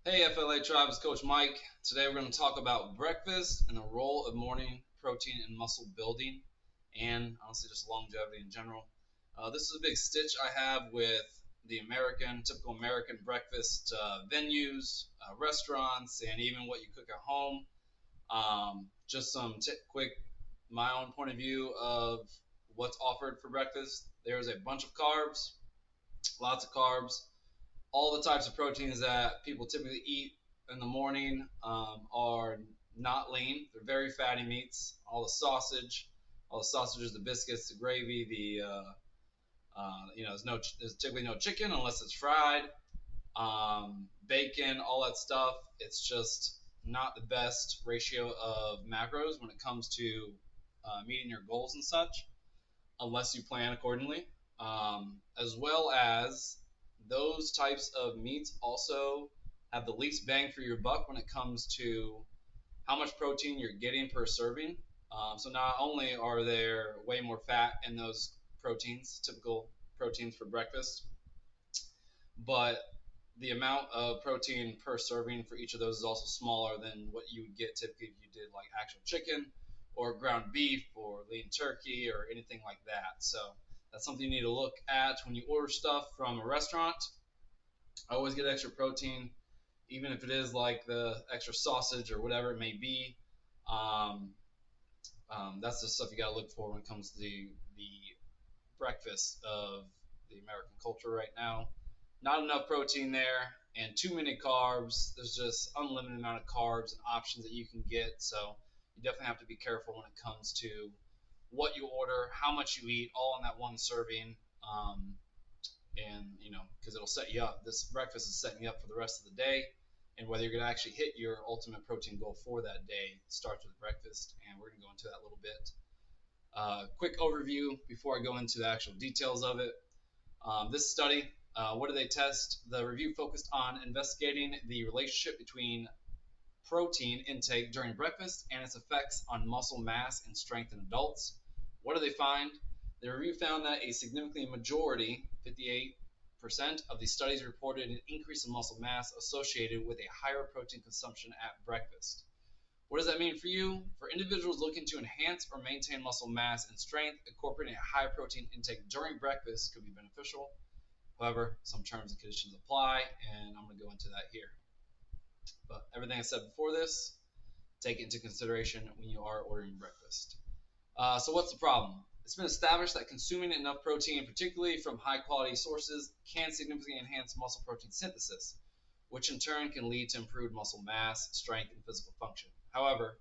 Hey FLA Tribe, it's Coach Mike. Today we're going to talk about breakfast and the role of morning protein in muscle building and honestly just longevity in general. This is a big stitch I have with the typical American breakfast venues, restaurants, and even what you cook at home. Just some quick, my own point of view of what's offered for breakfast. There's a bunch of carbs, lots of carbs, all the types of proteins that people typically eat in the morning are not lean. They're very fatty meats. All the sausages, the biscuits, the gravy, there's typically no chicken unless it's fried. Bacon, all that stuff. It's just not the best ratio of macros when it comes to meeting your goals and such, unless you plan accordingly. As well as those types of meats also have the least bang for your buck when it comes to how much protein you're getting per serving. So not only are there way more fat in those proteins, typical proteins for breakfast, but the amount of protein per serving for each of those is also smaller than what you would get typically if you did like actual chicken or ground beef or lean turkey or anything like that. So that's something you need to look at when you order stuff from a restaurant. I always get extra protein, even if it is like the extra sausage or whatever it may be. Um, that's the stuff you got to look for when it comes to the breakfast of the American culture right now. Not enough protein there and too many carbs. There's just unlimited amount of carbs and options that you can get. So you definitely have to be careful when it comes to what you order, how much you eat, all in that one serving. And because it'll set you up. This breakfast is setting you up for the rest of the day, and whether you're going to actually hit your ultimate protein goal for that day starts with breakfast. And we're going to go into that a little bit. Quick overview before I go into the actual details of it. This study, what did they test? The review focused on investigating the relationship between protein intake during breakfast and its effects on muscle mass and strength in adults. What do they find? The review found that a significant majority, 58% of the studies reported an increase in muscle mass associated with a higher protein consumption at breakfast. What does that mean for you? For individuals looking to enhance or maintain muscle mass and strength, incorporating a high protein intake during breakfast could be beneficial. However, some terms and conditions apply, and I'm going to go into that here. But everything I said before this, take it into consideration when you are ordering breakfast. So what's the problem? It's been established that consuming enough protein, particularly from high quality sources, can significantly enhance muscle protein synthesis, which in turn can lead to improved muscle mass, strength, and physical function. However,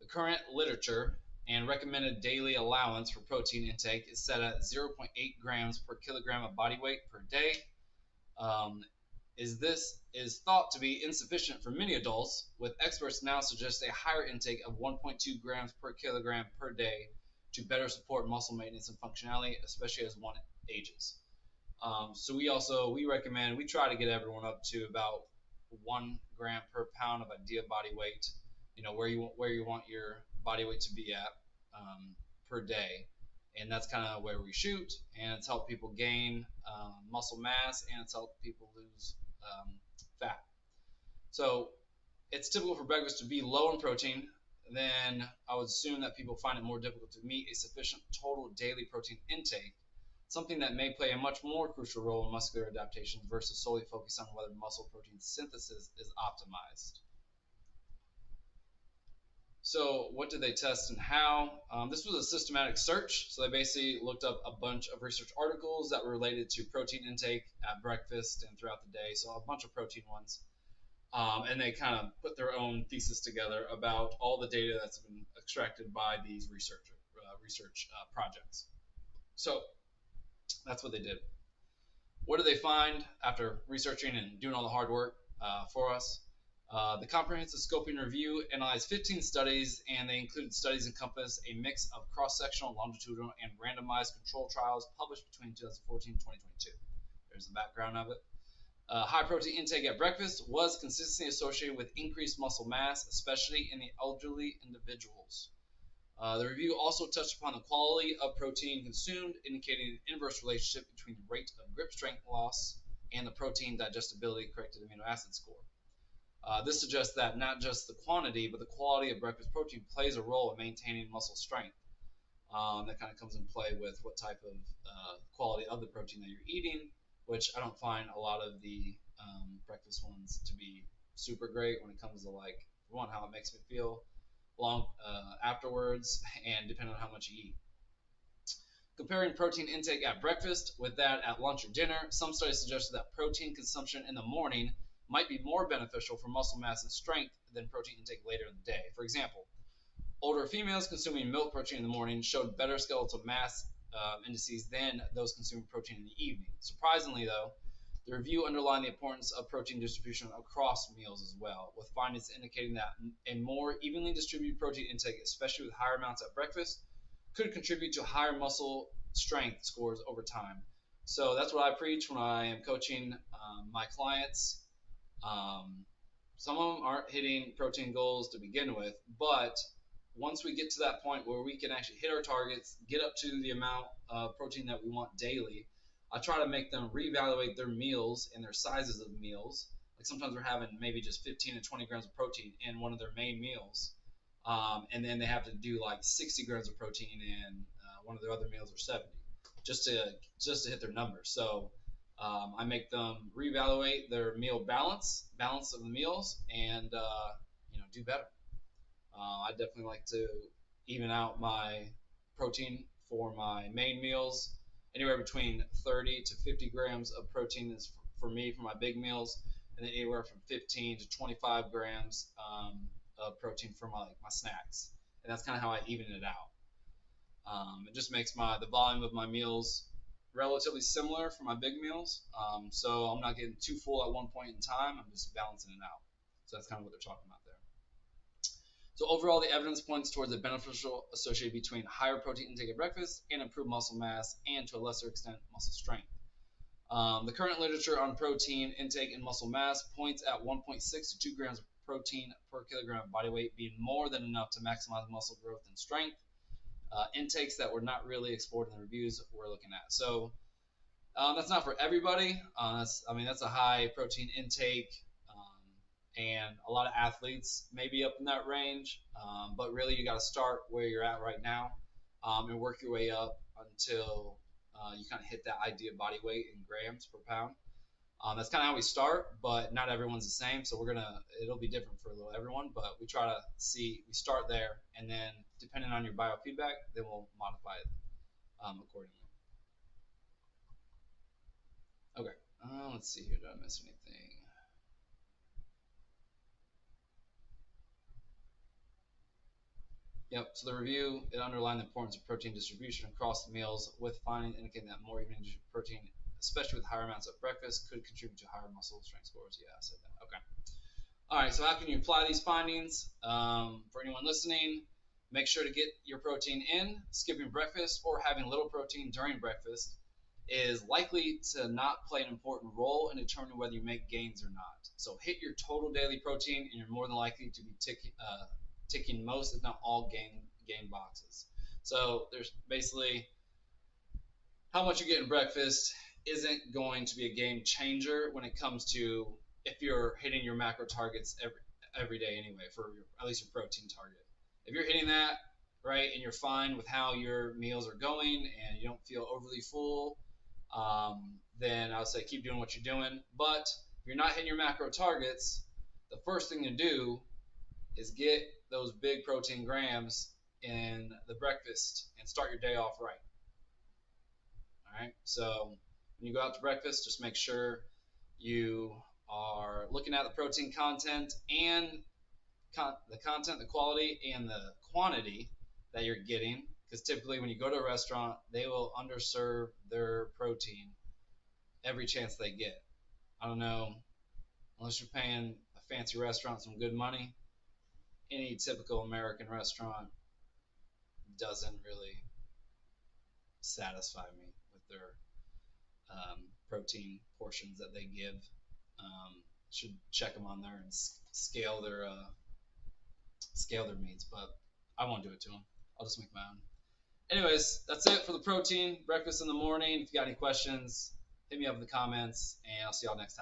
the current literature and recommended daily allowance for protein intake is set at 0.8 grams per kilogram of body weight per day. Um, this is thought to be insufficient for many adults, with experts now suggest a higher intake of 1.2 grams per kilogram per day to better support muscle maintenance and functionality, especially as one ages. So we try to get everyone up to about 1 gram per pound of ideal body weight. Where you want your body weight to be at per day, and that's kind of where we shoot. And it's helped people gain muscle mass, and it's helped people lose fat. So it's typical for breakfast to be low in protein. Then I would assume that people find it more difficult to meet a sufficient total daily protein intake, something that may play a much more crucial role in muscular adaptation versus solely focus on whether muscle protein synthesis is optimized. So what did they test and how? This was a systematic search. So they basically looked up a bunch of research articles that were related to protein intake at breakfast and throughout the day. So a bunch of protein ones. And they kind of put their own thesis together about all the data that's been extracted by these research projects. So that's what they did. What did they find after researching and doing all the hard work for us? The comprehensive scoping review analyzed 15 studies, and they included studies encompass a mix of cross-sectional, longitudinal, and randomized control trials published between 2014 and 2022. There's the background of it. High protein intake at breakfast was consistently associated with increased muscle mass, especially in the elderly individuals. The review also touched upon the quality of protein consumed, indicating an inverse relationship between the rate of grip strength loss and the protein digestibility corrected amino acid score. This suggests that not just the quantity, but the quality of breakfast protein plays a role in maintaining muscle strength. That kind of comes in play with what type of quality of the protein that you're eating, which I don't find a lot of the breakfast ones to be super great when it comes to, like, for one, how it makes me feel long afterwards, and depending on how much you eat. Comparing protein intake at breakfast with that at lunch or dinner, some studies suggested that protein consumption in the morning might be more beneficial for muscle mass and strength than protein intake later in the day. For example, older females consuming milk protein in the morning showed better skeletal mass indices than those consuming protein in the evening. Surprisingly, though, the review underlined the importance of protein distribution across meals as well, with findings indicating that a more evenly distributed protein intake, especially with higher amounts at breakfast, could contribute to higher muscle strength scores over time. So that's what I preach when I am coaching my clients. Um, some of them aren't hitting protein goals to begin with, but once we get to that point where we can actually hit our targets, get up to the amount of protein that we want daily, I try to make them reevaluate their meals and their sizes of meals. Like sometimes we're having maybe just 15 to 20 grams of protein in one of their main meals, and then they have to do like 60 grams of protein in one of their other meals, or 70, just to hit their numbers. So I make them reevaluate their meal balance of the meals, and do better. I definitely like to even out my protein for my main meals. Anywhere between 30 to 50 grams of protein is for me for my big meals, and then anywhere from 15 to 25 grams of protein for my snacks. And that's kind of how I even it out. It just makes the volume of my meals relatively similar for my big meals, so I'm not getting too full at one point in time. I'm just balancing it out. So that's kind of what they're talking about there. So overall, the evidence points towards a beneficial association between higher protein intake at breakfast and improved muscle mass, and to a lesser extent, muscle strength. The current literature on protein intake and muscle mass points at 1.6 to 2 grams of protein per kilogram of body weight being more than enough to maximize muscle growth and strength. Intakes that were not really explored in the reviews we're looking at. So that's not for everybody. That's a high protein intake, and a lot of athletes may be up in that range, but really you got to start where you're at right now, and work your way up until you kind of hit that ideal body weight in grams per pound. That's kind of how we start, but not everyone's the same. So it'll be different for everyone, but we start there, and then depending on your biofeedback, then we'll modify it accordingly. Okay, let's see here. Did I miss anything? Yep, so the review, it underlined the importance of protein distribution across the meals, with findings indicating that more even protein, especially with higher amounts at breakfast, could contribute to higher muscle strength scores. Yeah, I said that. Okay. All right, so how can you apply these findings? For anyone listening, make sure to get your protein in. Skipping breakfast or having little protein during breakfast is likely to not play an important role in determining whether you make gains or not. So hit your total daily protein, and you're more than likely to be ticking most, if not all, gain boxes. So there's basically how much you get in breakfast isn't going to be a game changer when it comes to if you're hitting your macro targets every day anyway, for at least your protein target. If you're hitting that right and you're fine with how your meals are going and you don't feel overly full, then I would say keep doing what you're doing. But if you're not hitting your macro targets, the first thing to do is get those big protein grams in the breakfast and start your day off right. All right, so when you go out to breakfast, just make sure you are looking at the protein content and the content, the quality, and the quantity that you're getting. Because typically when you go to a restaurant, they will underserve their protein every chance they get. I don't know, unless you're paying a fancy restaurant some good money, any typical American restaurant doesn't really satisfy me with their protein portions that they give. Should check them on there and scale their meats, but I won't do it to them. I'll just make my own. Anyways, that's it for the protein breakfast in the morning. If you got any questions, hit me up in the comments, and I'll see y'all next time.